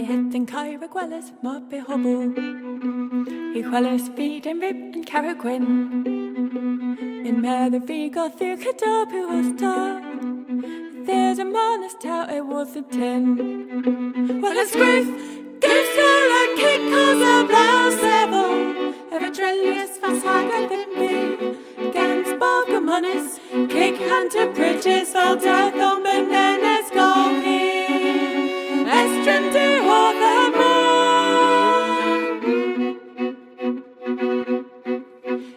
hetten Kyra Gwellis, Moppy Hobble. He Wellis feed and rib and Caragwin. In Mother Vigo, Thir Kadobu was taught. There's a monastery, it was a tin. Well, it's Griff, Goose Girl, a kick, cause a blouse, Seville. Ever Drellius, fast higher than me. Gans, Bargum, Honest, Kick, Hunter, Bridges, Valda, Thomben, and Escalhe. Estrin, do all the more.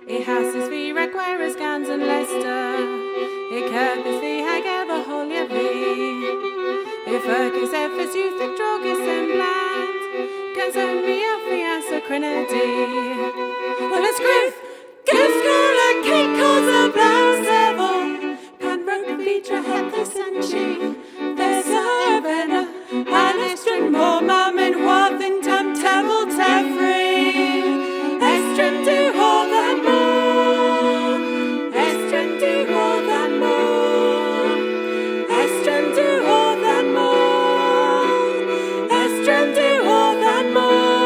It houses V, Requires, Gans, and Leicester. It curves V, Hagar, the Holy V. It Fergus, Ephes, Youth, and Drogus, and Bland. Gans, only a Fiasa, Crenady. Well, it's Griff, Goose Girl, a King, cause a blouse, Seville. Panbroke, Vitra, Headless, and she. There's a Ravenna, and Estrin, more Mum, and Worthing, Table, Tefree. Estrin, do all that more. Estrin, do all that more. Estrin, do all that more. Estrin, do all that more.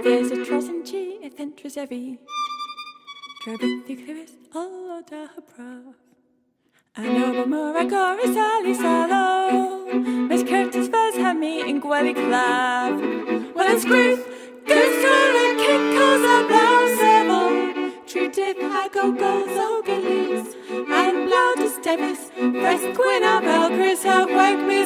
There's a trossen G, if enters every. Trebit the Clivis, all of the Habrav. And over Muragoris, Ali Salo. Miss Curtis, Vez, Hemi, and Gwelly Clav. Well, it's Griff, Goose Girl, and Kick, cause a blouse, Seville. True Dip, Hago, Goals, Ogalis. And Bloudus, Devis, Breast, Quinn, Abel, Chris, Wake Me.